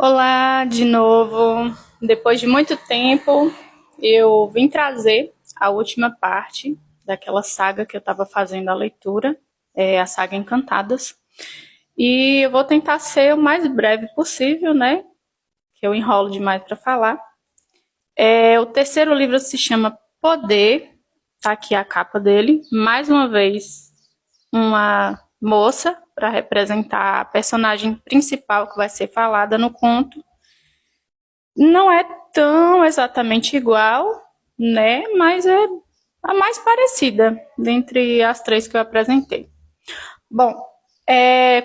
Olá, de novo. Depois de muito tempo, eu vim trazer a última parte daquela saga que eu estava fazendo a leitura, a saga Encantadas. E eu vou tentar ser o mais breve possível, né? Que eu enrolo demais para falar. O terceiro livro se chama Poder, tá aqui a capa dele. Mais uma vez, uma moça para representar a personagem principal que vai ser falada no conto. Não é tão exatamente igual, né? Mas é a mais parecida dentre as três que eu apresentei. Bom,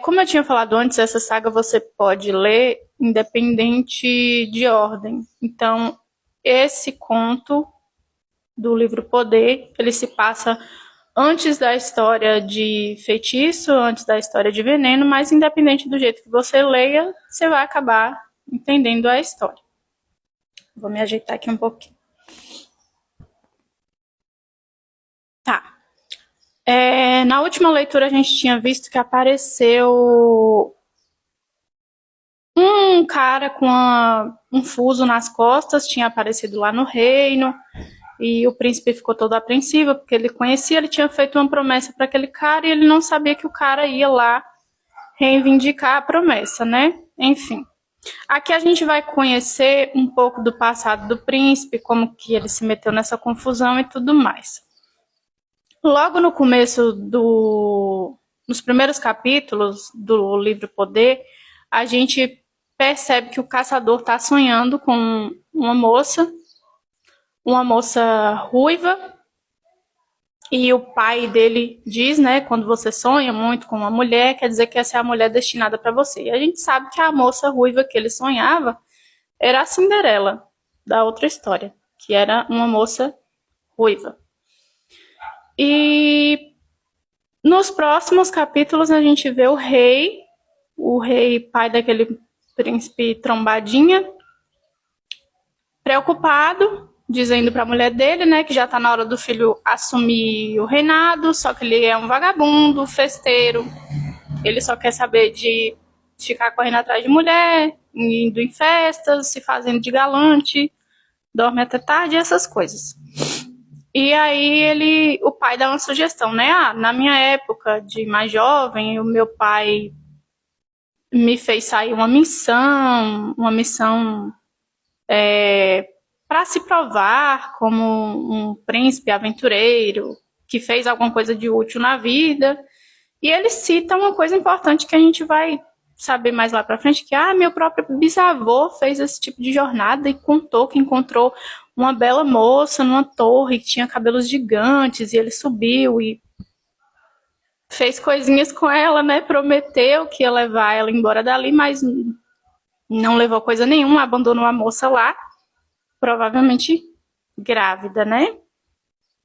como eu tinha falado antes, essa saga você pode ler independente de ordem. Então, esse conto do livro Poder, ele se passa antes da história de Feitiço, antes da história de Veneno, mas independente do jeito que você leia, você vai acabar entendendo a história. Vou me ajeitar aqui um pouquinho. Tá. Na última leitura a gente tinha visto que apareceu um cara com um fuso nas costas, tinha aparecido lá no reino, e o príncipe ficou todo apreensivo, porque ele conhecia, ele tinha feito uma promessa para aquele cara e ele não sabia que o cara ia lá reivindicar a promessa, né? Enfim. Aqui a gente vai conhecer um pouco do passado do príncipe, como que ele se meteu nessa confusão e tudo mais. Logo no começo nos primeiros capítulos do livro Poder, a gente percebe que o caçador está sonhando com uma moça ruiva, e o pai dele diz, né, quando você sonha muito com uma mulher, quer dizer que essa é a mulher destinada para você. E a gente sabe que a moça ruiva que ele sonhava era a Cinderela, da outra história, que era uma moça ruiva. E nos próximos capítulos a gente vê o rei pai daquele príncipe trombadinha, preocupado, dizendo para a mulher dele, né, que já está na hora do filho assumir o reinado, só que ele é um vagabundo, festeiro, ele só quer saber de ficar correndo atrás de mulher, indo em festas, se fazendo de galante, dorme até tarde, essas coisas. E aí o pai dá uma sugestão, né? Na minha época de mais jovem, o meu pai me fez sair uma missão para se provar como um príncipe aventureiro que fez alguma coisa de útil na vida. E ele cita uma coisa importante que a gente vai saber mais lá para frente, que meu próprio bisavô fez esse tipo de jornada e contou que encontrou uma bela moça numa torre que tinha cabelos gigantes, e ele subiu e fez coisinhas com ela, né? Prometeu que ia levar ela embora dali, mas não levou coisa nenhuma, abandonou a moça lá, provavelmente grávida, né?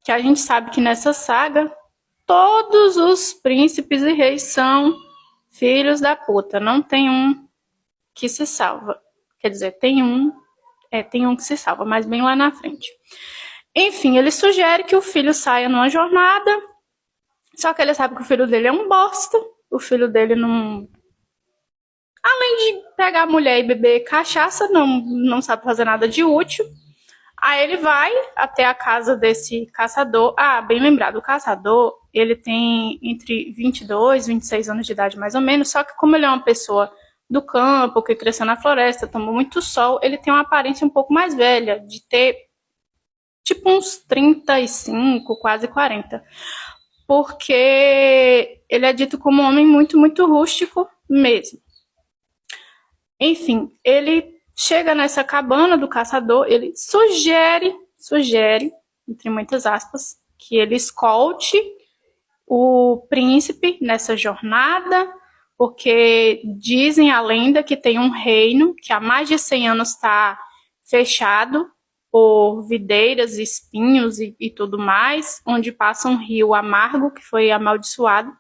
Que a gente sabe que nessa saga todos os príncipes e reis são filhos da puta, não tem um que se salva. Quer dizer, tem um que se salva, mas bem lá na frente. Enfim, ele sugere que o filho saia numa jornada, só que ele sabe que o filho dele é um bosta, o filho dele não... Além de pegar a mulher e beber cachaça, não sabe fazer nada de útil. Aí ele vai até a casa desse caçador. Bem lembrado, o caçador, ele tem entre 22 e 26 anos de idade, mais ou menos, só que como ele é uma pessoa do campo, que cresceu na floresta, tomou muito sol, ele tem uma aparência um pouco mais velha, de ter tipo uns 35, quase 40. Porque ele é dito como um homem muito, muito rústico mesmo. Enfim, ele chega nessa cabana do caçador, ele sugere, entre muitas aspas, que ele escolte o príncipe nessa jornada, porque dizem a lenda que tem um reino que há mais de 100 anos está fechado por videiras, espinhos e tudo mais, onde passa um rio amargo que foi amaldiçoado.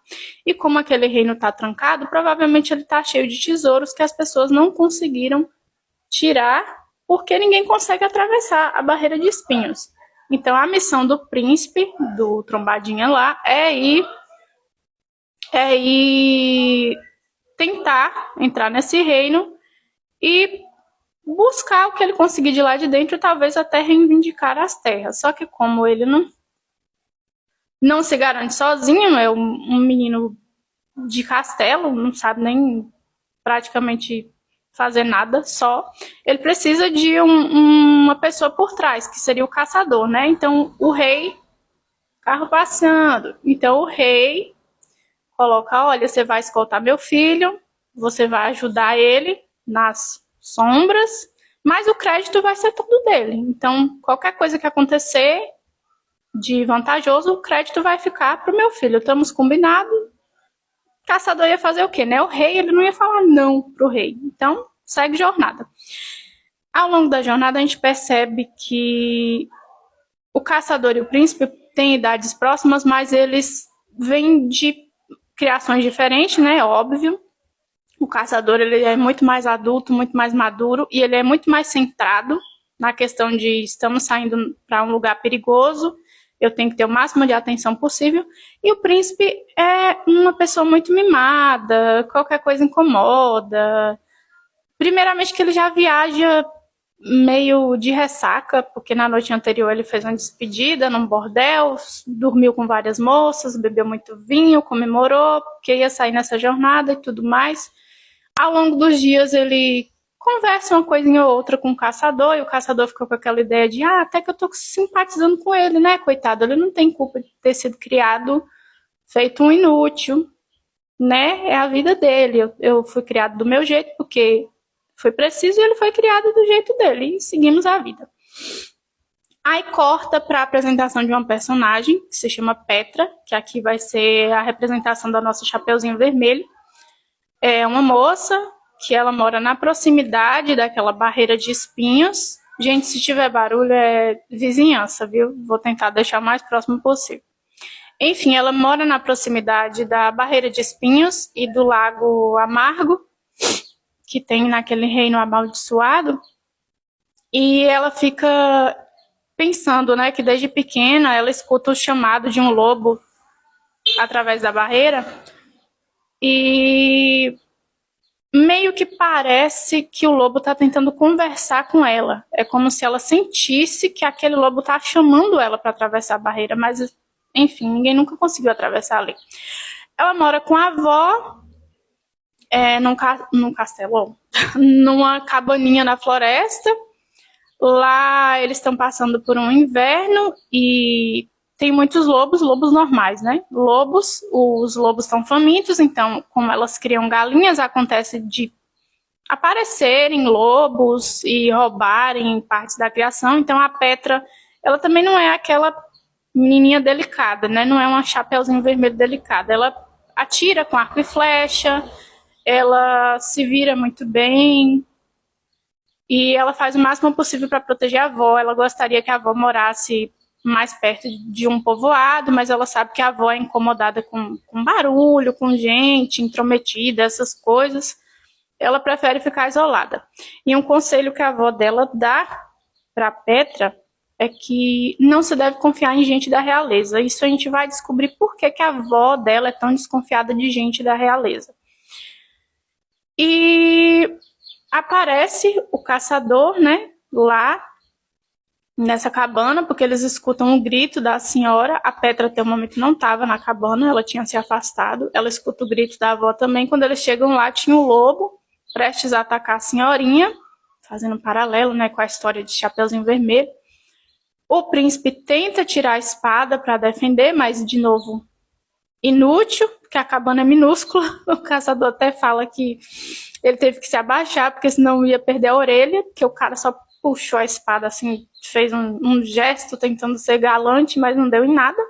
E como aquele reino está trancado, provavelmente ele está cheio de tesouros que as pessoas não conseguiram tirar, porque ninguém consegue atravessar a barreira de espinhos. Então a missão do príncipe, do trombadinha lá, é ir tentar entrar nesse reino e buscar o que ele conseguir de lá de dentro e talvez até reivindicar as terras. Só que como ele não se garante sozinho, é um menino de castelo, não sabe nem praticamente fazer nada só, ele precisa de uma pessoa por trás, que seria o caçador, né? Então o rei, carro passando, então o rei coloca, olha, você vai escoltar meu filho, você vai ajudar ele nas sombras, mas o crédito vai ser tudo dele. Então, qualquer coisa que acontecer de vantajoso, o crédito vai ficar pro meu filho. Estamos combinados. O caçador ia fazer o quê, né? O rei, ele não ia falar não pro rei. Então, segue jornada. Ao longo da jornada, a gente percebe que o caçador e o príncipe têm idades próximas, mas eles vêm de criações diferentes, né? Óbvio. O caçador, ele é muito mais adulto, muito mais maduro e ele é muito mais centrado na questão de estamos saindo para um lugar perigoso, eu tenho que ter o máximo de atenção possível. E o príncipe é uma pessoa muito mimada, qualquer coisa incomoda. Primeiramente que ele já viaja meio de ressaca, porque na noite anterior ele fez uma despedida num bordel, dormiu com várias moças, bebeu muito vinho, comemorou, porque ia sair nessa jornada e tudo mais. Ao longo dos dias ele conversa uma coisinha ou outra com o caçador, e o caçador ficou com aquela ideia de, até que eu tô simpatizando com ele, né, coitado, ele não tem culpa de ter sido criado feito um inútil, né, é a vida dele, eu fui criado do meu jeito, porque foi preciso e ele foi criado do jeito dele, e seguimos a vida. Aí corta para a apresentação de uma personagem, que se chama Petra, que aqui vai ser a representação da nossa Chapeuzinho Vermelho. É uma moça que ela mora na proximidade daquela barreira de espinhos. Gente, se tiver barulho é vizinhança, viu? Vou tentar deixar o mais próximo possível. Enfim, ela mora na proximidade da barreira de espinhos e do lago Amargo, que tem naquele reino amaldiçoado. E ela fica pensando, né, que desde pequena ela escuta o chamado de um lobo através da barreira. E meio que parece que o lobo está tentando conversar com ela. É como se ela sentisse que aquele lobo está chamando ela para atravessar a barreira, mas, enfim, ninguém nunca conseguiu atravessar ali. Ela mora com a avó, num castelo, numa cabaninha na floresta. Lá eles estão passando por um inverno e tem muitos lobos normais, né? Os lobos estão famintos, então, como elas criam galinhas, acontece de aparecerem lobos e roubarem partes da criação. Então, a Petra, ela também não é aquela menininha delicada, né? Não é uma Chapeuzinho Vermelho delicada. Ela atira com arco e flecha, ela se vira muito bem e ela faz o máximo possível para proteger a avó. Ela gostaria que a avó morasse mais perto de um povoado, mas ela sabe que a avó é incomodada com barulho, com gente intrometida, essas coisas. Ela prefere ficar isolada. E um conselho que a avó dela dá para Petra é que não se deve confiar em gente da realeza. Isso a gente vai descobrir por que a avó dela é tão desconfiada de gente da realeza. E aparece o caçador, né, lá nessa cabana, porque eles escutam o grito da senhora. A Petra até o momento não estava na cabana, ela tinha se afastado. Ela escuta o grito da avó também. Quando eles chegam lá, tinha um lobo prestes a atacar a senhorinha, fazendo um paralelo, né, com a história de Chapeuzinho Vermelho. O príncipe tenta tirar a espada para defender, mas, de novo, inútil, porque a cabana é minúscula. O caçador até fala que ele teve que se abaixar, porque senão ia perder a orelha, porque o cara só puxou a espada, assim, fez um gesto tentando ser galante, mas não deu em nada.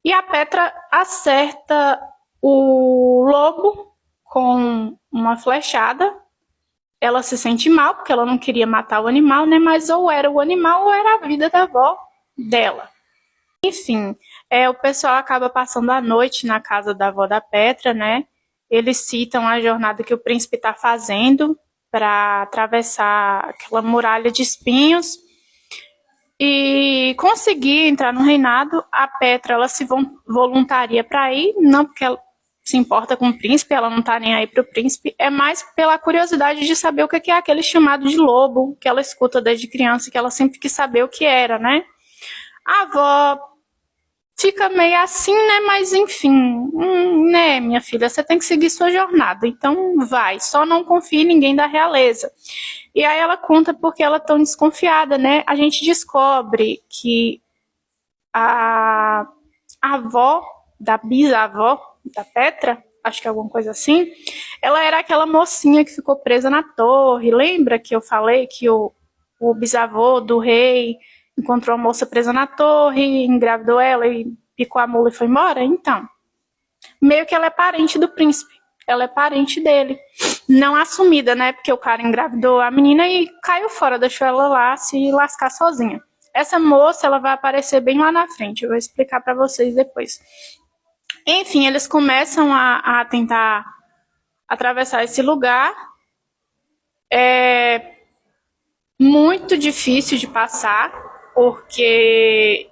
E a Petra acerta o lobo com uma flechada. Ela se sente mal, porque ela não queria matar o animal, né? Mas ou era o animal ou era a vida da avó dela. Enfim, o pessoal acaba passando a noite na casa da avó da Petra, né? Eles citam a jornada que o príncipe está fazendo para atravessar aquela muralha de espinhos e conseguir entrar no reinado. A Petra, ela se voluntaria para ir, não porque se importa com o príncipe, ela não tá nem aí pro príncipe, é mais pela curiosidade de saber o que é aquele chamado de lobo, que ela escuta desde criança, que ela sempre quis saber o que era, né? A avó fica meio assim, né? Mas enfim, né, minha filha, você tem que seguir sua jornada, então vai, só não confie em ninguém da realeza. E aí ela conta porque ela é tão desconfiada, né? A gente descobre que a avó da bisavó da Petra, acho que é alguma coisa assim, ela era aquela mocinha que ficou presa na torre. Lembra que eu falei que o bisavô do rei encontrou a moça presa na torre, engravidou ela e picou a mula e foi embora? Então, meio que ela é parente do príncipe. Ela é parente dele. Não assumida, né? Porque o cara engravidou a menina e caiu fora, deixou ela lá se lascar sozinha. Essa moça, ela vai aparecer bem lá na frente. Eu vou explicar para vocês depois. Enfim, eles começam a tentar atravessar esse lugar. É muito difícil de passar, porque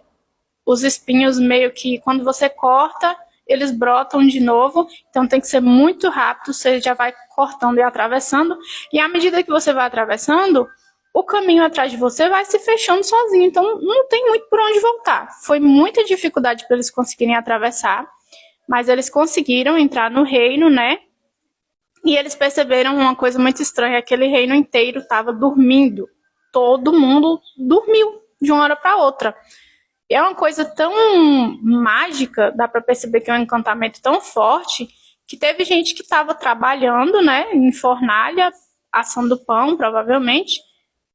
os espinhos meio que, quando você corta, eles brotam de novo. Então tem que ser muito rápido, você já vai cortando e atravessando. E à medida que você vai atravessando, o caminho atrás de você vai se fechando sozinho. Então não tem muito por onde voltar. Foi muita dificuldade para eles conseguirem atravessar. Mas eles conseguiram entrar no reino, né? E eles perceberam uma coisa muito estranha: aquele reino inteiro estava dormindo. Todo mundo dormiu de uma hora para outra. E é uma coisa tão mágica, dá para perceber que é um encantamento tão forte, que teve gente que estava trabalhando, né, em fornalha, assando pão, provavelmente,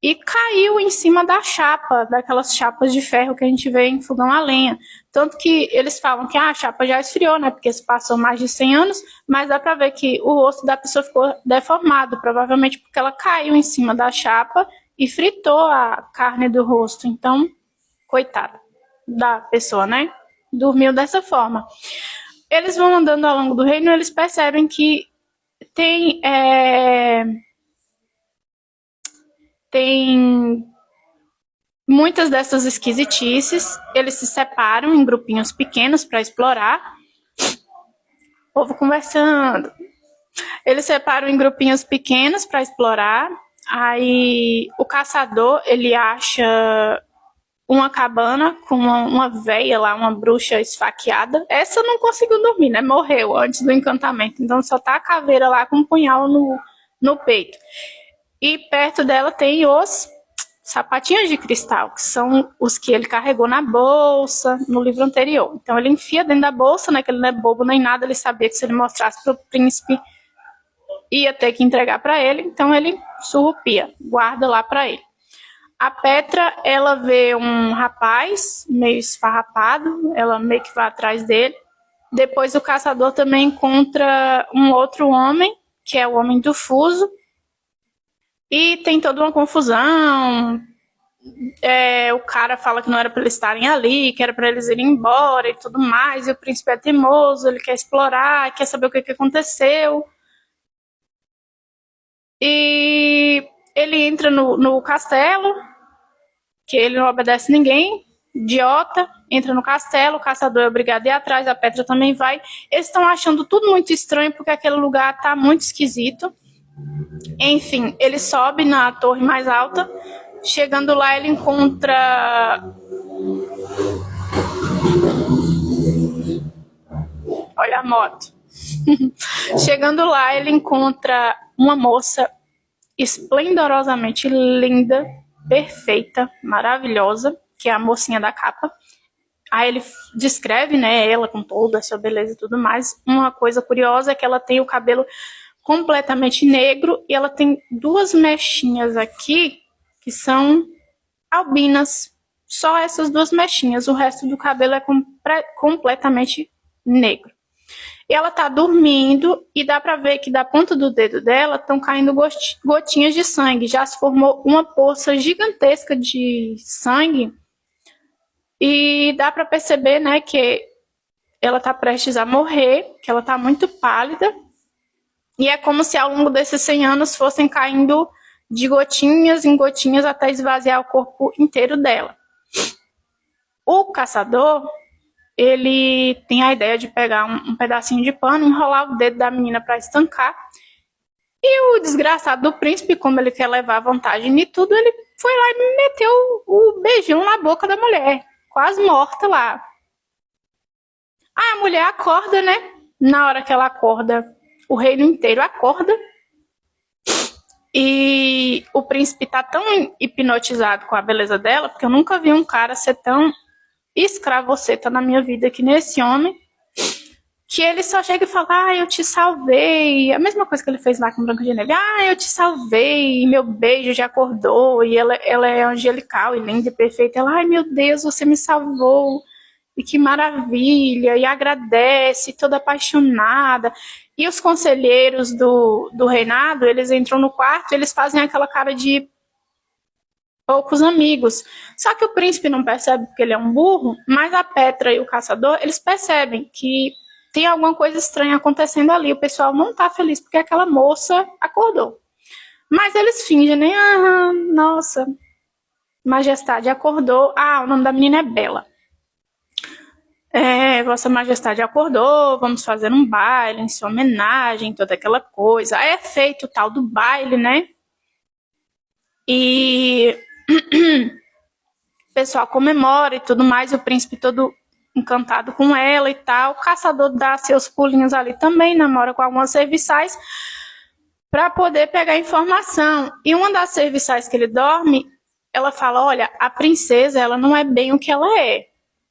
e caiu em cima da chapa, daquelas chapas de ferro que a gente vê em fogão a lenha. Tanto que eles falam que a chapa já esfriou, né? Porque se passou mais de 100 anos, mas dá pra ver que o rosto da pessoa ficou deformado, provavelmente porque ela caiu em cima da chapa e fritou a carne do rosto. Então, coitada da pessoa, né? Dormiu dessa forma. Eles vão andando ao longo do reino e eles percebem que tem muitas dessas esquisitices. Eles se separam em grupinhos pequenos para explorar. O povo conversando. Eles separam em grupinhos pequenos para explorar. Aí o caçador, ele acha uma cabana com uma véia lá, uma bruxa esfaqueada. Essa não conseguiu dormir, né? Morreu antes do encantamento. Então só tá a caveira lá com um punhal no peito. E perto dela tem os sapatinhos de cristal, que são os que ele carregou na bolsa no livro anterior. Então ele enfia dentro da bolsa, né, que ele não é bobo nem nada, ele sabia que se ele mostrasse para o príncipe ia ter que entregar para ele, então ele surrupia, guarda lá para ele. A Petra, ela vê um rapaz meio esfarrapado, ela meio que vai atrás dele. Depois o caçador também encontra um outro homem, que é o Homem do Fuso, e tem toda uma confusão. O cara fala que não era para eles estarem ali, que era para eles irem embora e tudo mais. E o príncipe é teimoso, ele quer explorar, quer saber o que aconteceu. E ele entra no castelo, que ele não obedece ninguém, idiota, entra no castelo, o caçador é obrigado a ir atrás, a Petra também vai. Eles estão achando tudo muito estranho, porque aquele lugar tá muito esquisito. Enfim, ele sobe na torre mais alta. Chegando lá, ele encontra... Olha a moto. Chegando lá, ele encontra uma moça esplendorosamente linda, perfeita, maravilhosa, que é a mocinha da capa. Aí ele descreve, né, ela com toda a sua beleza e tudo mais. Uma coisa curiosa é que ela tem o cabelo completamente negro e ela tem duas mechinhas aqui que são albinas. Só essas duas mechinhas, o resto do cabelo é completamente negro. E ela tá dormindo e dá pra ver que da ponta do dedo dela estão caindo gotinhas de sangue. Já se formou uma poça gigantesca de sangue. E dá pra perceber, né, que ela tá prestes a morrer, que ela tá muito pálida. E é como se ao longo desses 100 anos fossem caindo de gotinhas em gotinhas até esvaziar o corpo inteiro dela. O caçador, ele tem a ideia de pegar um pedacinho de pano, enrolar o dedo da menina para estancar. E o desgraçado do príncipe, como ele quer levar vantagem em tudo, ele foi lá e meteu o beijão na boca da mulher, quase morta lá. Aí a mulher acorda, né? Na hora que ela acorda, o reino inteiro acorda. E o príncipe tá tão hipnotizado com a beleza dela, porque eu nunca vi um cara ser tão escravoceta na minha vida que nesse homem, que ele só chega e fala, eu te salvei. A mesma coisa que ele fez lá com Branca de Neve. Eu te salvei, e meu beijo já acordou, e ela é angelical e linda e perfeita. Ela, meu Deus, você me salvou, e que maravilha, e agradece, toda apaixonada. E os conselheiros do reinado, eles entram no quarto, eles fazem aquela cara de poucos amigos. Só que o príncipe não percebe porque ele é um burro, mas a Petra e o caçador, eles percebem que tem alguma coisa estranha acontecendo ali. O pessoal não tá feliz porque aquela moça acordou. Mas eles fingem, né? Nossa, majestade acordou. O nome da menina é Bela. Vossa Majestade acordou, vamos fazer um baile em sua homenagem, toda aquela coisa. Aí é feito o tal do baile, né? E o pessoal comemora e tudo mais, o príncipe todo encantado com ela e tal. O caçador dá seus pulinhos ali também, namora com algumas serviçais para poder pegar informação. E uma das serviçais que ele dorme, ela fala, olha, a princesa, ela não é bem o que ela é.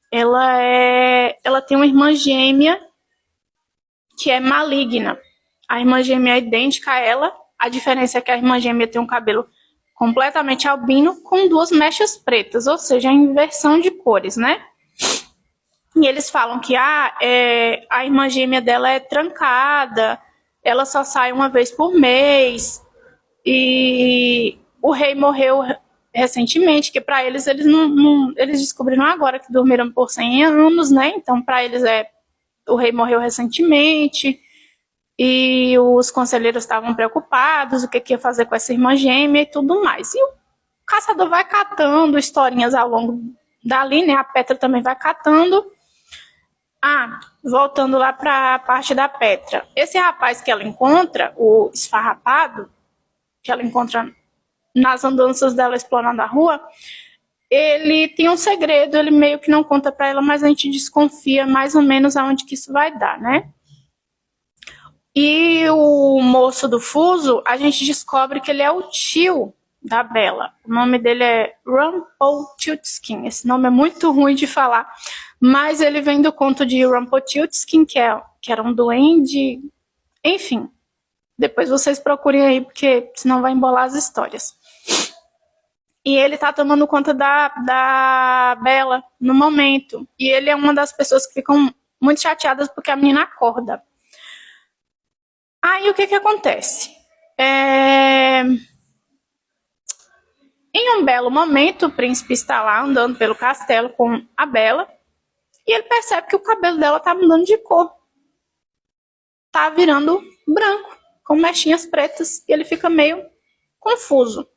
Ela tem uma irmã gêmea que é maligna. A irmã gêmea é idêntica a ela. A diferença é que a irmã gêmea tem um cabelo completamente albino com 2 mechas pretas, ou seja, a inversão de cores, né? E eles falam que a irmã gêmea dela é trancada, ela só sai uma vez por mês, e o rei morreu recentemente, que para eles eles descobriram agora que dormiram por 100 anos, né? Então para eles o rei morreu recentemente e os conselheiros estavam preocupados, o que ia fazer com essa irmã gêmea e tudo mais. E o caçador vai catando historinhas ao longo dali, né? A Petra também vai catando. Voltando lá para a parte da Petra. Esse rapaz que ela encontra, o esfarrapado, que ela encontra nas andanças dela explorando a rua, ele tem um segredo, ele meio que não conta para ela, mas a gente desconfia mais ou menos aonde que isso vai dar, né? E o moço do fuso, a gente descobre que ele é o tio da Bela. O nome dele é Rumpelstiltskin. Esse nome é muito ruim de falar, mas ele vem do conto de Rumpelstiltskin, que era um duende. Enfim, depois vocês procurem aí, porque senão vai embolar as histórias. E ele tá tomando conta da Bela no momento. E ele é uma das pessoas que ficam muito chateadas porque a menina acorda. Aí o que acontece? Em um belo momento, o príncipe está lá andando pelo castelo com a Bela e ele percebe que o cabelo dela tá mudando de cor. Tá virando branco, com mechinhas pretas, e ele fica meio confuso.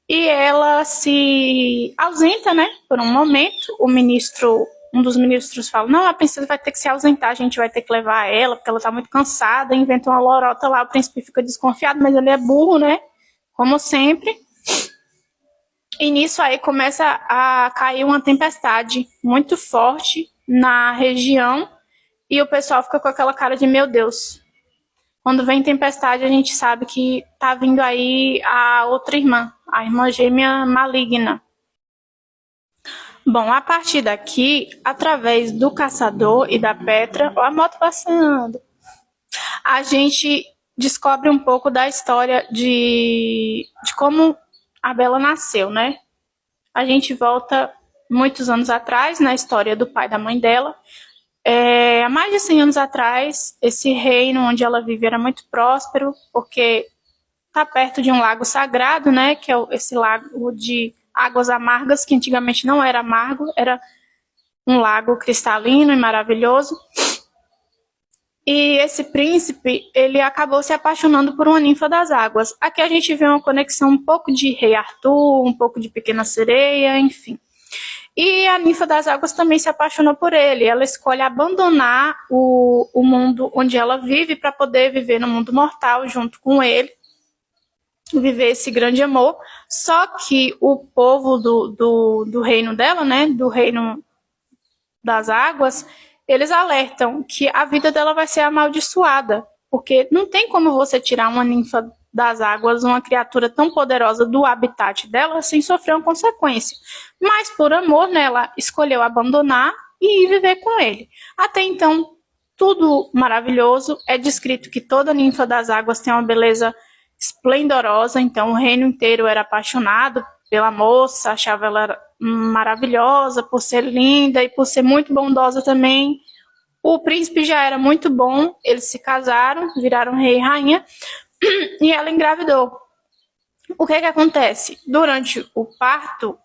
E ela se ausenta, né, por um momento. Um dos ministros fala, não, a princesa vai ter que se ausentar, a gente vai ter que levar ela, porque ela tá muito cansada, inventa uma lorota lá, o príncipe fica desconfiado, mas ele é burro, né, como sempre. E nisso aí começa a cair uma tempestade muito forte na região, e o pessoal fica com aquela cara de, meu Deus, quando vem tempestade a gente sabe que tá vindo aí a outra irmã, a irmã gêmea maligna. Bom, a partir daqui, através do caçador e da Petra, ó a moto passando, a gente descobre um pouco da história de como a Bela nasceu, né? A gente volta muitos anos atrás, na história do pai e da mãe dela. Há mais de 100 anos atrás, esse reino onde ela vive era muito próspero, porque está perto de um lago sagrado, né? Que é esse lago de águas amargas, que antigamente não era amargo, era um lago cristalino e maravilhoso. E esse príncipe, ele acabou se apaixonando por uma ninfa das águas. Aqui a gente vê uma conexão um pouco de Rei Arthur, um pouco de Pequena Sereia, enfim. E a ninfa das águas também se apaixona por ele. Ela escolhe abandonar o mundo onde ela vive para poder viver no mundo mortal junto com ele, viver esse grande amor. Só que o povo do reino dela, né, do reino das águas, eles alertam que a vida dela vai ser amaldiçoada, porque não tem como você tirar uma ninfa das águas, uma criatura tão poderosa do habitat dela, sem sofrer uma consequência. Mas por amor, né, ela escolheu abandonar e ir viver com ele. Até então, tudo maravilhoso. É descrito que toda ninfa das águas tem uma beleza esplendorosa, então o reino inteiro era apaixonado pela moça, achava ela maravilhosa por ser linda e por ser muito bondosa também. O príncipe já era muito bom, eles se casaram, viraram rei e rainha, e ela engravidou. O que acontece? Durante o parto,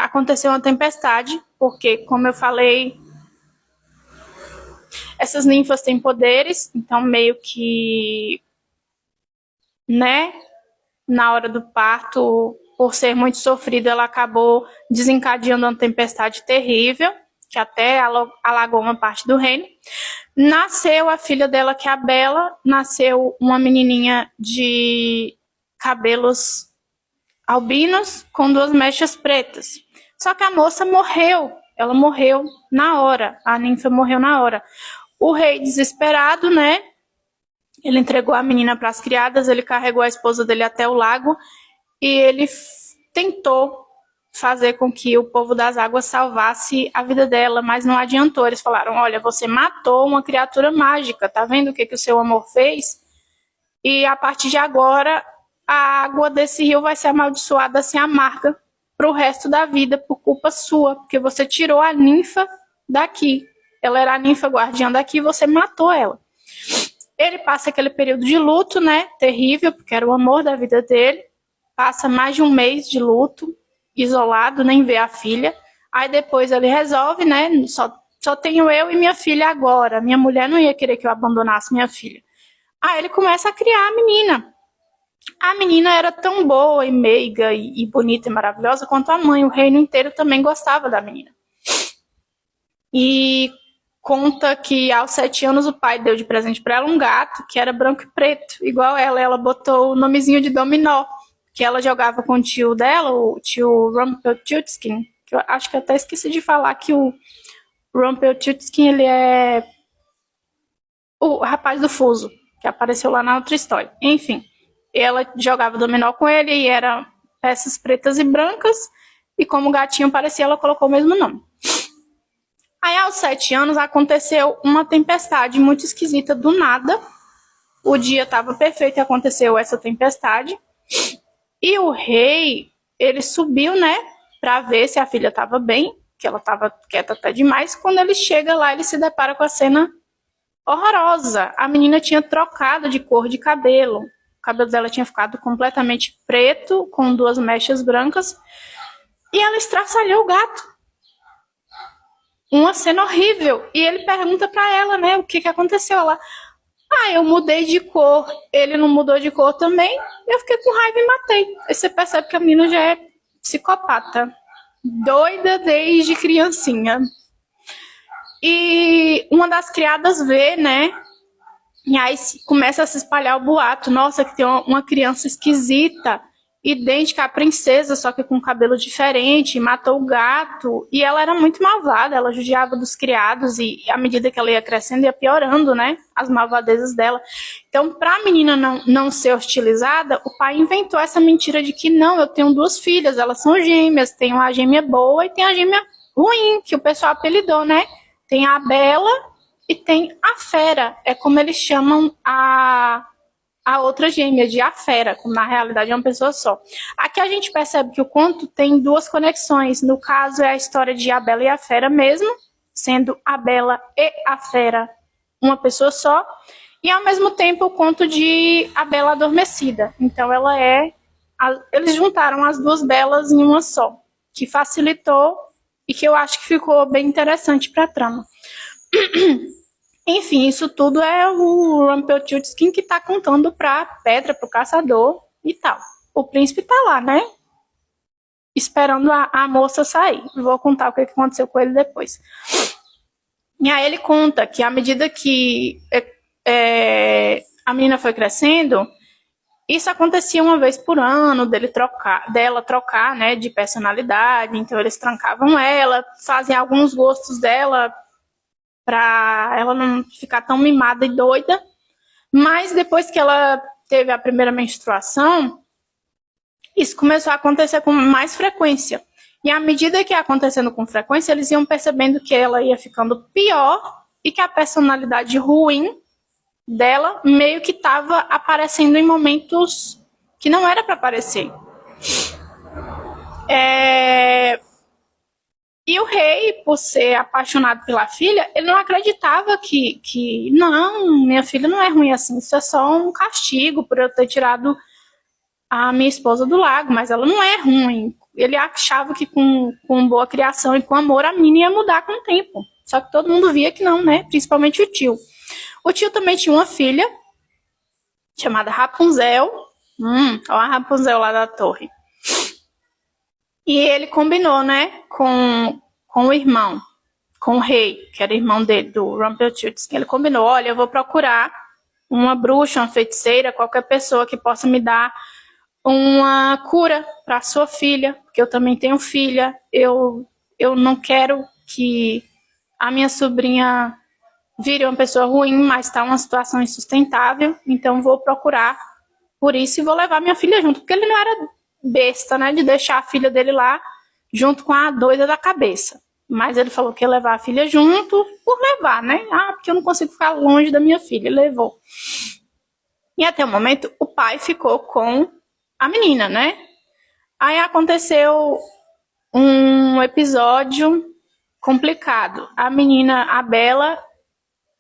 aconteceu uma tempestade, porque, como eu falei, essas ninfas têm poderes, então meio que, né, na hora do parto, por ser muito sofrida, ela acabou desencadeando uma tempestade terrível, que até alagou uma parte do reino. Nasceu a filha dela, que é a Bela, nasceu uma menininha de cabelos albinos com 2 mechas pretas. Só que a moça morreu, ela morreu na hora, a ninfa morreu na hora. O rei, desesperado, né, ele entregou a menina para as criadas, ele carregou a esposa dele até o lago e ele tentou fazer com que o povo das águas salvasse a vida dela, mas não adiantou. Eles falaram: olha, você matou uma criatura mágica, tá vendo o que o seu amor fez? E a partir de agora, a água desse rio vai ser amaldiçoada, assim, amarga pro resto da vida, por culpa sua, porque você tirou a ninfa daqui. Ela era a ninfa guardiã daqui e você matou ela. Ele passa aquele período de luto, né, terrível, porque era o amor da vida dele. Passa mais de 1 mês de luto, isolado, nem vê a filha. Aí depois ele resolve, né, só tenho eu e minha filha agora. Minha mulher não ia querer que eu abandonasse minha filha. Aí ele começa a criar a menina. A menina era tão boa e meiga e bonita e maravilhosa quanto a mãe. O reino inteiro também gostava da menina. E conta que aos 7 anos o pai deu de presente para ela um gato que era branco e preto, igual ela. Ela botou o nomezinho de Dominó, que ela jogava com o tio dela, o tio Rumpelstiltskin, que eu acho que eu até esqueci de falar que o Rumpelstiltskin, ele é o rapaz do fuso, que apareceu lá na outra história. Enfim, ela jogava dominó com ele e eram peças pretas e brancas, e como o gatinho parecia, ela colocou o mesmo nome. Aí, aos 7 anos, aconteceu uma tempestade muito esquisita do nada. O dia estava perfeito e aconteceu essa tempestade. E o rei, ele subiu, né, para ver se a filha estava bem, que ela estava quieta até demais. Quando ele chega lá, ele se depara com a cena horrorosa. A menina tinha trocado de cor de cabelo. O cabelo dela tinha ficado completamente preto, com 2 mechas brancas. E ela estraçalhou o gato. Uma cena horrível. E ele pergunta para ela, né, o que aconteceu. Ela: eu mudei de cor. Ele não mudou de cor também. Eu fiquei com raiva e matei. Aí você percebe que a menina já é psicopata. Doida desde criancinha. E uma das criadas vê, né? E aí começa a se espalhar o boato. Nossa, que tem uma criança esquisita, idêntica à princesa, só que com cabelo diferente, matou o gato. E ela era muito malvada, ela judiava dos criados e à medida que ela ia crescendo, ia piorando, né, as malvadezas dela. Então, para a menina não ser hostilizada, o pai inventou essa mentira de que não, eu tenho 2 filhas, elas são gêmeas, tem uma gêmea boa e tem a gêmea ruim, que o pessoal apelidou, né? Tem a Bela e tem a Fera, é como eles chamam a outra gêmea, de a Fera, como na realidade é uma pessoa só. Aqui a gente percebe que o conto tem 2 conexões. No caso, é a história de a Bela e a Fera mesmo, sendo a Bela e a Fera uma pessoa só, e ao mesmo tempo o conto de a Bela Adormecida. Então eles juntaram as 2 Belas em uma só, que facilitou e que eu acho que ficou bem interessante para a trama. Enfim, isso tudo é o Rumpelstiltskin que tá contando pra Pedra, pro caçador e tal. O príncipe tá lá, né? esperando a moça sair. Vou contar o que aconteceu com ele depois. E aí ele conta que à medida que a menina foi crescendo, isso acontecia uma vez por ano, dela trocar, né, de personalidade. Então eles trancavam ela, faziam alguns gostos dela para ela não ficar tão mimada e doida. Mas depois que ela teve a primeira menstruação, isso começou a acontecer com mais frequência. E à medida que ia acontecendo com frequência, eles iam percebendo que ela ia ficando pior e que a personalidade ruim dela meio que estava aparecendo em momentos que não era para aparecer. E o rei, por ser apaixonado pela filha, ele não acreditava que não, minha filha não é ruim assim, isso é só um castigo por eu ter tirado a minha esposa do lago, mas ela não é ruim. Ele achava que com boa criação e com amor a menina ia mudar com o tempo. Só que todo mundo via que não, né? Principalmente o tio. O tio também tinha uma filha chamada Rapunzel. Olha a Rapunzel lá da torre. E ele combinou, né, com o irmão, com o rei, que era irmão dele, do Rumpelstiltskin. Ele combinou, olha, eu vou procurar uma bruxa, uma feiticeira, qualquer pessoa que possa me dar uma cura para sua filha, porque eu também tenho filha. Eu não quero que a minha sobrinha vire uma pessoa ruim, mas está uma situação insustentável, então vou procurar por isso e vou levar minha filha junto, porque ele não era besta, né, de deixar a filha dele lá junto com a doida da cabeça. Mas ele falou que ia levar a filha junto por levar, né? Porque eu não consigo ficar longe da minha filha. Ele levou. E até o momento, o pai ficou com a menina, né? Aí aconteceu um episódio complicado. A menina, a Bela,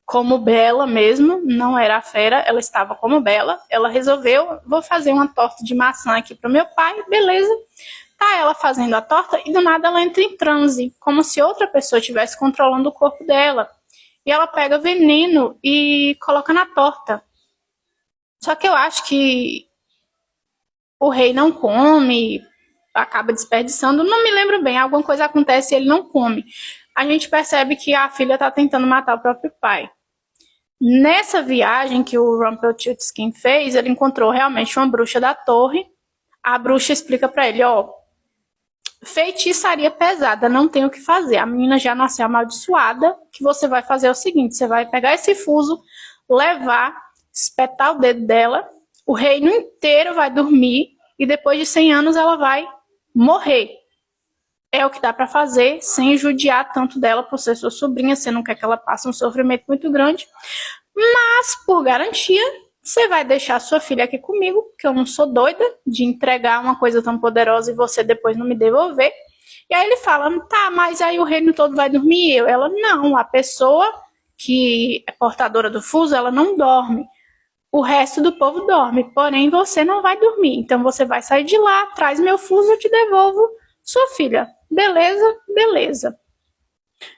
como Bela mesmo, não era a fera, ela estava como Bela. Ela resolveu, vou fazer uma torta de maçã aqui pro meu pai, beleza. Tá ela fazendo a torta e do nada ela entra em transe, como se outra pessoa estivesse controlando o corpo dela. E ela pega veneno e coloca na torta. Só que eu acho que o rei não come, acaba desperdiçando, não me lembro bem, alguma coisa acontece e ele não come. A gente percebe que a filha está tentando matar o próprio pai. Nessa viagem que o Rumpelstiltskin fez, ele encontrou realmente uma bruxa da torre. A bruxa explica para ele, feitiçaria pesada, não tem o que fazer. A menina já nasceu amaldiçoada, que você vai fazer é o seguinte, você vai pegar esse fuso, levar, espetar o dedo dela, o reino inteiro vai dormir e depois de 100 anos ela vai morrer. É o que dá para fazer sem judiar tanto dela por ser sua sobrinha, você não quer que ela passe um sofrimento muito grande. Mas, por garantia, você vai deixar sua filha aqui comigo, porque eu não sou doida de entregar uma coisa tão poderosa e você depois não me devolver. E aí ele fala, tá, mas aí o reino todo vai dormir? Ela, não, a pessoa que é portadora do fuso, ela não dorme. O resto do povo dorme, porém você não vai dormir. Então você vai sair de lá, traz meu fuso, eu te devolvo sua filha. Beleza? Beleza.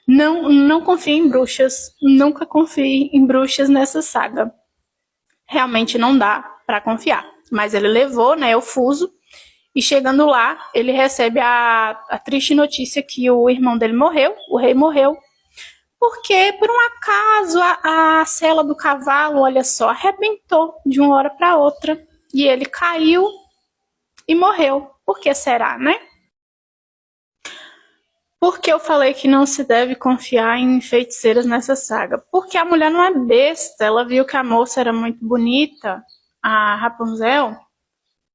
Não confie em bruxas. Nunca confie em bruxas nessa saga. Realmente não dá para confiar. Mas ele levou, né, o fuso. E chegando lá, ele recebe a triste notícia que o irmão dele morreu. O rei morreu. Porque, por um acaso, a sela do cavalo, olha só, arrebentou de uma hora para outra. E ele caiu e morreu. Por que será, né? Por que eu falei que não se deve confiar em feiticeiras nessa saga? Porque a mulher não é besta. Ela viu que a moça era muito bonita, a Rapunzel,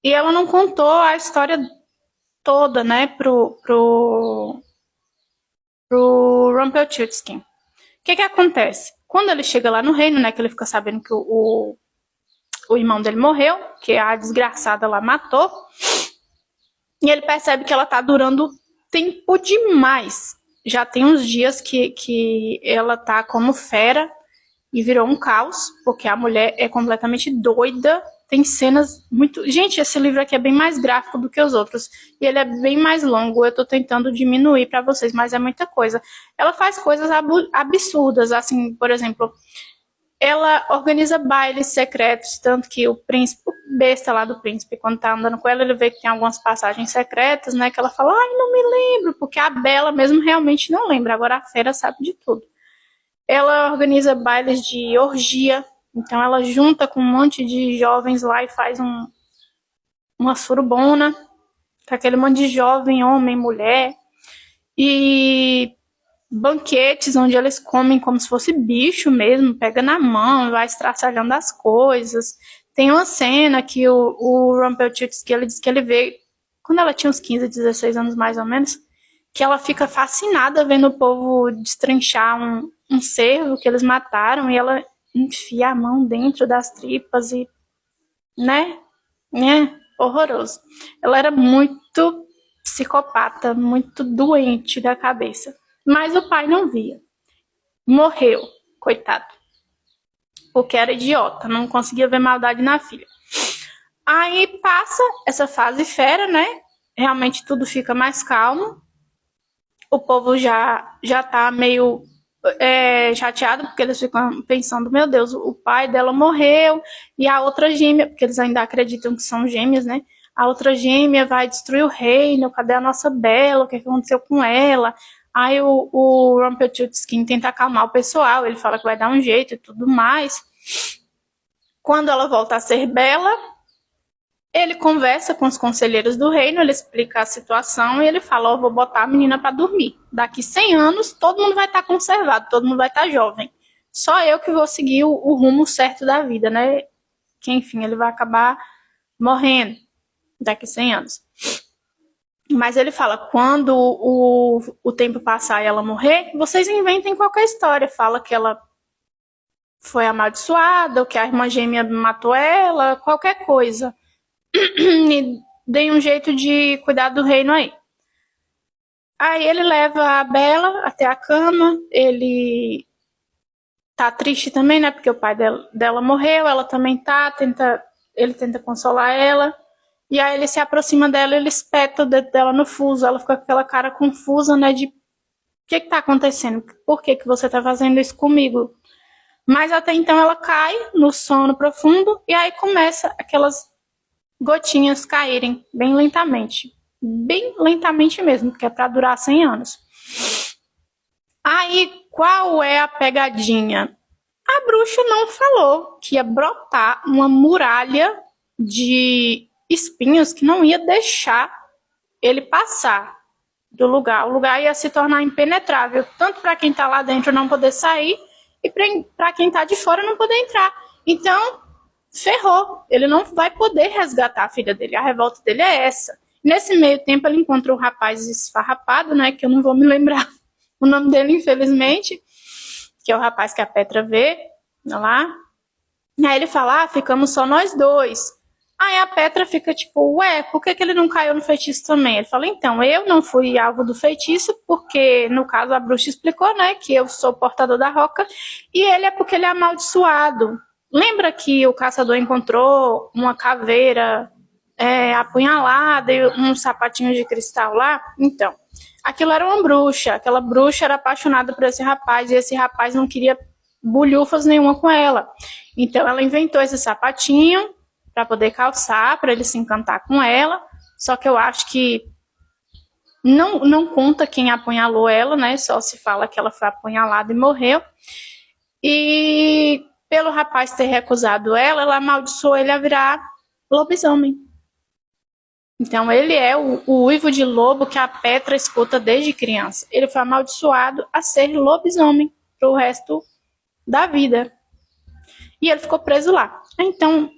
e ela não contou a história toda, né, pro Rumpelstiltskin. O que acontece? Quando ele chega lá no reino, né, que ele fica sabendo que o irmão dele morreu, que a desgraçada lá matou, e ele percebe que ela tá durando tempo demais. Já tem uns dias que ela tá como fera e virou um caos, porque a mulher é completamente doida. Tem cenas muito... Gente, esse livro aqui é bem mais gráfico do que os outros. E ele é bem mais longo. Eu tô tentando diminuir pra vocês, mas é muita coisa. Ela faz coisas absurdas, assim, por exemplo... ela organiza bailes secretos, tanto que o príncipe, o besta lá do príncipe, quando tá andando com ela, ele vê que tem algumas passagens secretas, né, que ela fala, ai, não me lembro, porque a Bela mesmo realmente não lembra, agora a Fera sabe de tudo. Ela organiza bailes de orgia, então ela junta com um monte de jovens lá e faz uma surubona, com aquele monte de jovem, homem, mulher, e banquetes onde eles comem como se fosse bicho mesmo, pega na mão, vai estraçalhando as coisas. Tem uma cena que o Rumpelstiltskin, ele diz que ele vê, quando ela tinha uns 15, 16 anos mais ou menos, que ela fica fascinada vendo o povo destrinchar um cervo que eles mataram e ela enfia a mão dentro das tripas e, né, horroroso. Ela era muito psicopata, muito doente da cabeça. Mas o pai não via. Morreu, coitado. Porque era idiota, não conseguia ver maldade na filha. Aí passa essa fase fera, né? Realmente tudo fica mais calmo. O povo já tá meio chateado, porque eles ficam pensando, meu Deus, o pai dela morreu, e a outra gêmea, porque eles ainda acreditam que são gêmeas, né? A outra gêmea vai destruir o reino, cadê a nossa Bela, o que aconteceu com ela? Aí o Rumpelstiltskin tenta acalmar o pessoal, ele fala que vai dar um jeito e tudo mais. Quando ela volta a ser Bela, ele conversa com os conselheiros do reino, ele explica a situação e ele fala, vou botar a menina para dormir. Daqui 100 anos, todo mundo vai estar conservado, todo mundo vai estar jovem. Só eu que vou seguir o rumo certo da vida, né? Que, enfim, ele vai acabar morrendo daqui 100 anos. Mas ele fala, quando o tempo passar e ela morrer, vocês inventem qualquer história. Fala que ela foi amaldiçoada, ou que a irmã gêmea matou ela, qualquer coisa. E deem um jeito de cuidar do reino aí. Aí ele leva a Bela até a cama, ele tá triste também, né, porque o pai dela morreu, ela também tá, ele tenta consolar ela, e aí ele se aproxima dela, ele espeta o dedo dela no fuso, ela fica com aquela cara confusa, né, de o que tá acontecendo? Por que você tá fazendo isso comigo? Mas até então ela cai no sono profundo, e aí começa aquelas gotinhas caírem bem lentamente mesmo, porque é para durar 100 anos. Aí, qual é a pegadinha? A bruxa não falou que ia brotar uma muralha de espinhos que não ia deixar ele passar do lugar. O lugar ia se tornar impenetrável, tanto para quem está lá dentro não poder sair e para quem está de fora não poder entrar. Então, ferrou. Ele não vai poder resgatar a filha dele. A revolta dele é essa. Nesse meio tempo, ele encontrou um rapaz esfarrapado, né? Que eu não vou me lembrar o nome dele, infelizmente. Que é o rapaz que a Petra vê lá. E aí ele fala, ficamos só nós dois. Aí a Petra fica tipo, ué, por que ele não caiu no feitiço também? Ele fala, então, eu não fui alvo do feitiço, porque, no caso, a bruxa explicou, né? Que eu sou portador da roca. E ele é porque ele é amaldiçoado. Lembra que o caçador encontrou uma caveira apunhalada e uns sapatinhos de cristal lá? Então, aquilo era uma bruxa. Aquela bruxa era apaixonada por esse rapaz e esse rapaz não queria bulhufas nenhuma com ela. Então, ela inventou esse sapatinho para poder calçar, para ele se encantar com ela. Só que eu acho que não conta quem apunhalou ela, né? Só se fala que ela foi apunhalada e morreu. E pelo rapaz ter recusado ela amaldiçoou ele a virar lobisomem. Então ele é o uivo de lobo que a Petra escuta desde criança. Ele foi amaldiçoado a ser lobisomem pro resto da vida. E ele ficou preso lá. Então,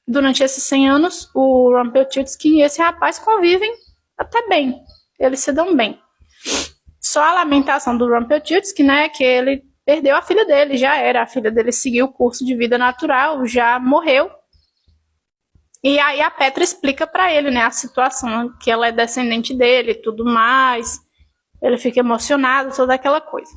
durante esses 100 anos, o Rumpelstiltskin e esse rapaz convivem até bem. Eles se dão bem. Só a lamentação do Rumpelstiltskin, né, que ele perdeu a filha dele, já era. A filha dele seguiu o curso de vida natural, já morreu. E aí a Petra explica para ele, né, a situação, que ela é descendente dele e tudo mais. Ele fica emocionado, toda aquela coisa.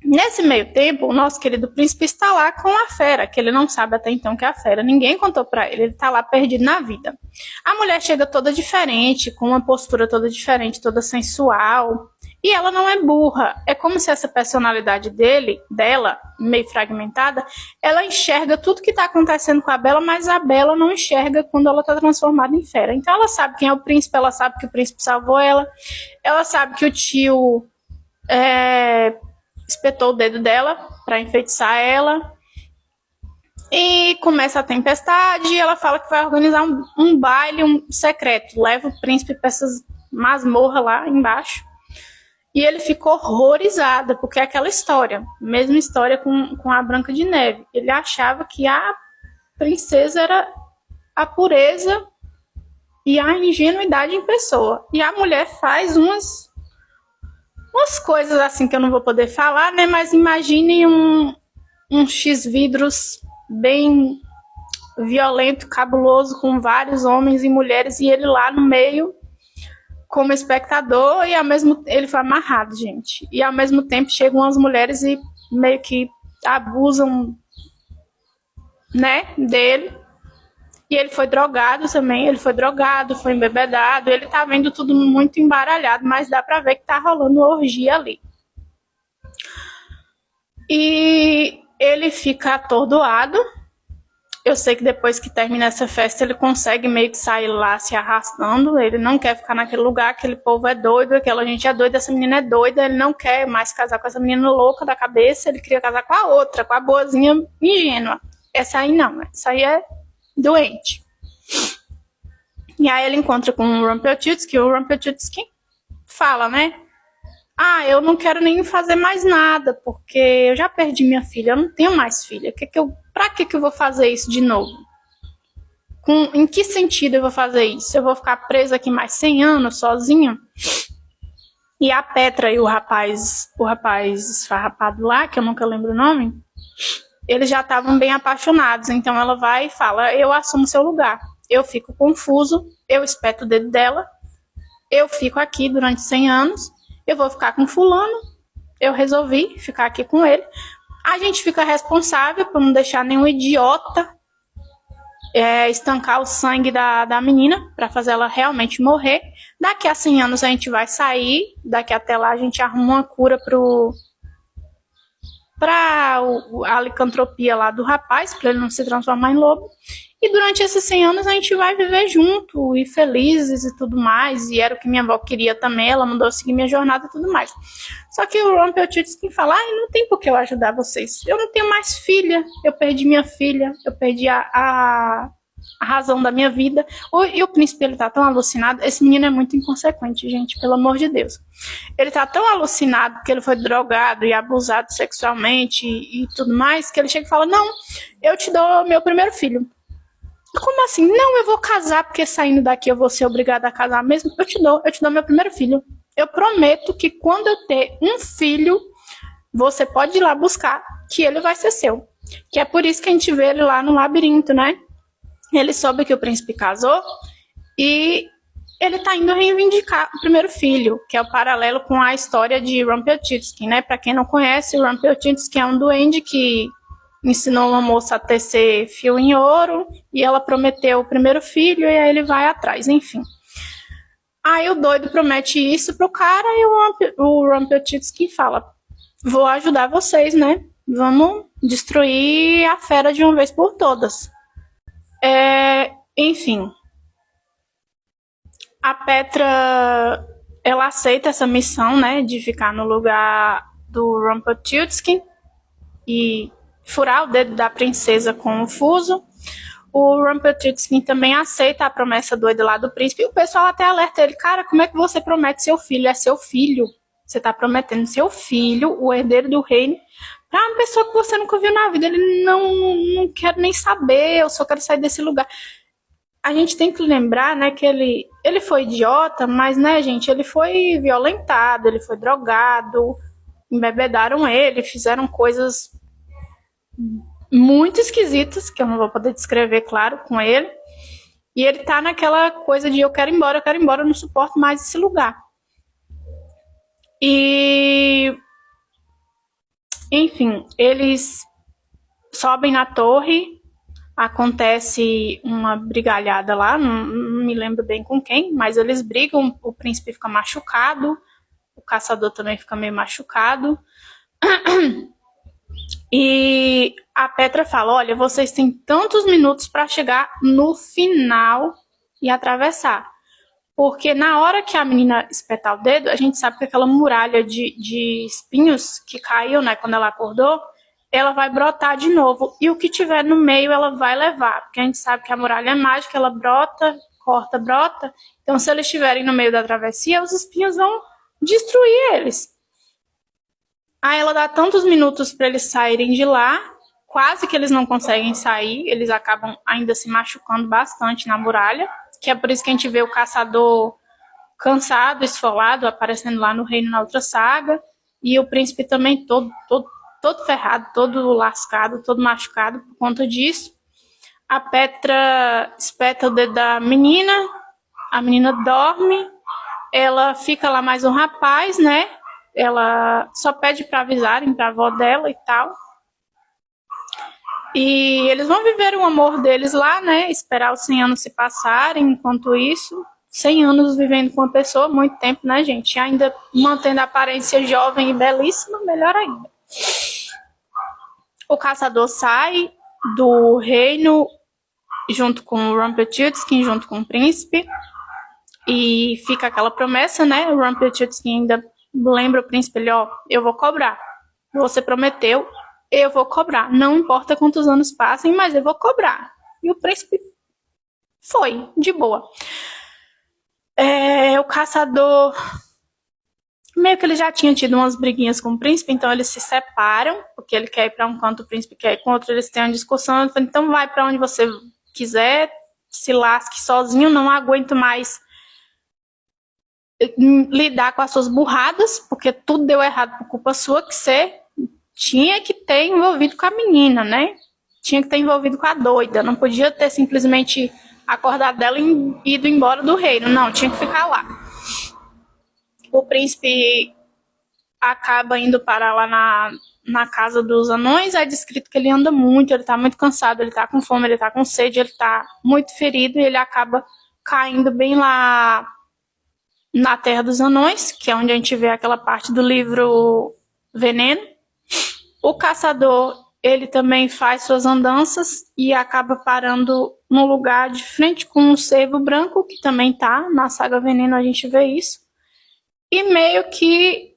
Nesse meio tempo, o nosso querido príncipe está lá com a fera, que ele não sabe até então que é a fera. Ninguém contou para ele, ele está lá perdido na vida. A mulher chega toda diferente, com uma postura toda diferente, toda sensual. E ela não é burra. É como se essa personalidade dela, meio fragmentada, ela enxerga tudo que está acontecendo com a Bella, mas a Bella não enxerga quando ela está transformada em fera. Então ela sabe quem é o príncipe, ela sabe que o príncipe salvou ela sabe que o tio espetou o dedo dela para enfeitiçar ela. E começa a tempestade e ela fala que vai organizar um baile secreto. Leva o príncipe para essas masmorras lá embaixo. E ele ficou horrorizado, porque é aquela história, mesma história com a Branca de Neve. Ele achava que a princesa era a pureza e a ingenuidade em pessoa. E a mulher faz umas coisas assim que eu não vou poder falar, né? Mas imagine um X-vidros bem violento, cabuloso, com vários homens e mulheres, e ele lá no meio como espectador, e ele foi amarrado, gente. E ao mesmo tempo chegam as mulheres e meio que abusam, né, dele. E ele foi drogado também, foi embebedado, ele tá vendo tudo muito embaralhado, mas dá pra ver que tá rolando uma orgia ali. E ele fica atordoado. Eu sei que depois que termina essa festa, ele consegue meio que sair lá se arrastando. Ele não quer ficar naquele lugar, aquele povo é doido, aquela gente é doida, essa menina é doida. Ele não quer mais casar com essa menina louca da cabeça, ele queria casar com a outra, com a boazinha ingênua. Essa aí não, essa aí é doente. E aí ele encontra com o Rumpelstiltskin, o Rumpelstiltskin fala, né? Eu não quero nem fazer mais nada, porque eu já perdi minha filha, eu não tenho mais filha. Pra que eu vou fazer isso de novo? Em que sentido eu vou fazer isso? Eu vou ficar presa aqui mais 100 anos, sozinha? E a Petra e o rapaz esfarrapado lá, que eu nunca lembro o nome, eles já estavam bem apaixonados. Então ela vai e fala, eu assumo seu lugar. Eu fico confuso, eu espeto o dedo dela, eu fico aqui durante 100 anos, eu vou ficar com fulano, eu resolvi ficar aqui com ele. A gente fica responsável por não deixar nenhum idiota estancar o sangue da menina, para fazer ela realmente morrer. Daqui a 100 anos a gente vai sair, daqui até lá a gente arruma uma cura para a licantropia lá do rapaz, para ele não se transformar em lobo. E durante esses 100 anos a gente vai viver junto e felizes e tudo mais. E era o que minha avó queria também, ela mandou eu seguir minha jornada e tudo mais. Só que o Rumpelstiltskin fala, não tem por que eu ajudar vocês. Eu não tenho mais filha, eu perdi minha filha, eu perdi a razão da minha vida. E o príncipe, ele tá tão alucinado. Esse menino é muito inconsequente, gente, pelo amor de Deus. Ele tá tão alucinado que ele foi drogado e abusado sexualmente e tudo mais, que ele chega e fala, não, eu te dou meu primeiro filho. Como assim? Não, eu vou casar, porque saindo daqui eu vou ser obrigada a casar mesmo. Eu te dou meu primeiro filho. Eu prometo que quando eu ter um filho, você pode ir lá buscar, que ele vai ser seu. Que é por isso que a gente vê ele lá no labirinto, né? Ele soube que o príncipe casou e ele tá indo reivindicar o primeiro filho, que é o paralelo com a história de Rumpelstiltskin, né? Pra quem não conhece, o Rumpelstiltskin é um duende que ensinou uma moça a tecer fio em ouro e ela prometeu o primeiro filho e aí ele vai atrás, enfim. Aí o doido promete isso pro cara e o Rumpelstiltskin fala, vou ajudar vocês, né? Vamos destruir a fera de uma vez por todas. Enfim. A Petra, ela aceita essa missão, né? De ficar no lugar do Rumpelstiltskin e furar o dedo da princesa com o fuso. O Rumpelstiltskin também aceita a promessa doida lá do príncipe. E o pessoal até alerta ele, cara, como é que você promete seu filho? É seu filho. Você tá prometendo seu filho, o herdeiro do reino, pra uma pessoa que você nunca viu na vida. Ele não quer nem saber, eu só quero sair desse lugar. A gente tem que lembrar, né, que ele foi idiota, mas, né, gente, ele foi violentado, ele foi drogado, embebedaram ele, fizeram coisas muito esquisitas, que eu não vou poder descrever, claro, com ele. E ele tá naquela coisa de eu quero ir embora, eu não suporto mais esse lugar. E, enfim, eles sobem na torre, acontece uma brigalhada lá, não me lembro bem com quem, mas eles brigam, o príncipe fica machucado, o caçador também fica meio machucado. E a Petra fala, olha, vocês têm tantos minutos para chegar no final e atravessar. Porque na hora que a menina espetar o dedo, a gente sabe que aquela muralha de espinhos que caiu, né, quando ela acordou, ela vai brotar de novo. E o que tiver no meio, ela vai levar. Porque a gente sabe que a muralha é mágica, ela brota, corta, brota. Então, se eles estiverem no meio da travessia, os espinhos vão destruir eles. Aí ela dá tantos minutos para eles saírem de lá, quase que eles não conseguem sair, eles acabam ainda se machucando bastante na muralha, que é por isso que a gente vê o caçador cansado, esfolado, aparecendo lá no reino na outra saga, e o príncipe também todo ferrado, todo lascado, todo machucado por conta disso. A Petra espeta o dedo da menina, a menina dorme, ela fica lá mais um rapaz, né? Ela só pede para avisarem para a avó dela e tal. E eles vão viver o amor deles lá, né? Esperar os 100 anos se passarem. Enquanto isso, 100 anos vivendo com uma pessoa, muito tempo, né, gente? Ainda mantendo a aparência jovem e belíssima, melhor ainda. O caçador sai do reino junto com o Rumpelstiltskin, junto com o príncipe. E fica aquela promessa, né? O Rumpelstiltskin ainda lembra o príncipe, ele, ó, eu vou cobrar. Você prometeu, eu vou cobrar. Não importa quantos anos passem, mas eu vou cobrar. E o príncipe foi, de boa. O caçador, meio que ele já tinha tido umas briguinhas com o príncipe, então eles se separam, porque ele quer ir para um canto, o príncipe quer ir com outro, eles têm uma discussão. Ele fala, então vai para onde você quiser, se lasque sozinho, não aguento mais lidar com as suas burradas, porque tudo deu errado por culpa sua, que você tinha que ter envolvido com a menina, né? Tinha que ter envolvido com a doida, não podia ter simplesmente acordado dela e ido embora do reino, não, tinha que ficar lá. O príncipe acaba indo parar lá na casa dos anões, é descrito que ele anda muito, ele tá muito cansado, ele tá com fome, ele tá com sede, ele tá muito ferido, e ele acaba caindo bem lá na Terra dos Anões, que é onde a gente vê aquela parte do livro Veneno. O caçador, ele também faz suas andanças e acaba parando num lugar de frente com um cervo branco, que também tá na saga Veneno, a gente vê isso. E meio que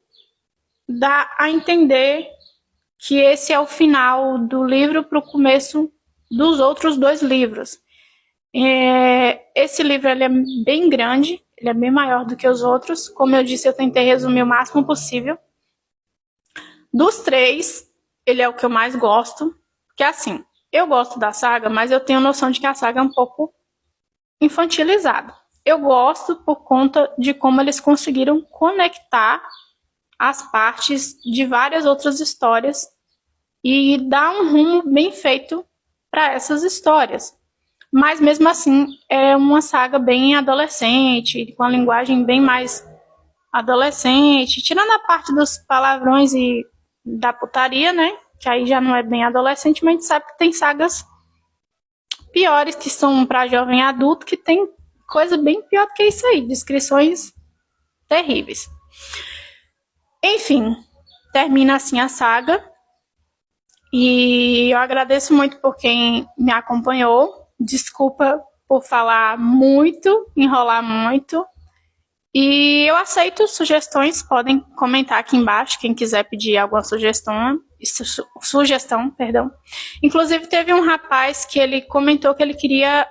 dá a entender que esse é o final do livro para o começo dos outros 2 livros. Esse livro ele é bem grande, ele é bem maior do que os outros. Como eu disse, eu tentei resumir o máximo possível. Dos 3, ele é o que eu mais gosto. Porque assim, eu gosto da saga, mas eu tenho noção de que a saga é um pouco infantilizada. Eu gosto por conta de como eles conseguiram conectar as partes de várias outras histórias e dar um rumo bem feito para essas histórias. Mas mesmo assim, é uma saga bem adolescente, com a linguagem bem mais adolescente, tirando a parte dos palavrões e da putaria, né? Que aí já não é bem adolescente, mas a gente sabe que tem sagas piores que são para jovem adulto, que tem coisa bem pior do que isso aí, descrições terríveis. Enfim, termina assim a saga. E eu agradeço muito por quem me acompanhou. Desculpa por falar muito, enrolar muito. E eu aceito sugestões, podem comentar aqui embaixo, quem quiser pedir alguma sugestão. Inclusive, teve um rapaz que ele comentou que ele queria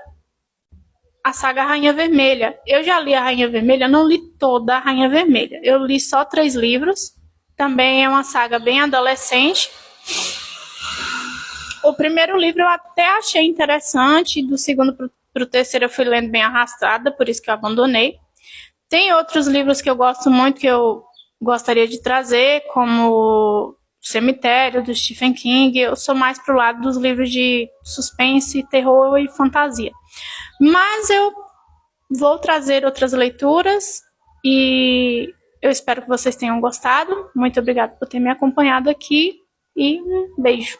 a saga Rainha Vermelha. Eu já li a Rainha Vermelha, não li toda a Rainha Vermelha. Eu li só 3 livros. Também é uma saga bem adolescente. O primeiro livro eu até achei interessante, do segundo para o terceiro eu fui lendo bem arrastada, por isso que eu abandonei. Tem outros livros que eu gosto muito, que eu gostaria de trazer, como Cemitério, do Stephen King. Eu sou mais pro lado dos livros de suspense, terror e fantasia. Mas eu vou trazer outras leituras e eu espero que vocês tenham gostado. Muito obrigada por ter me acompanhado aqui e um beijo.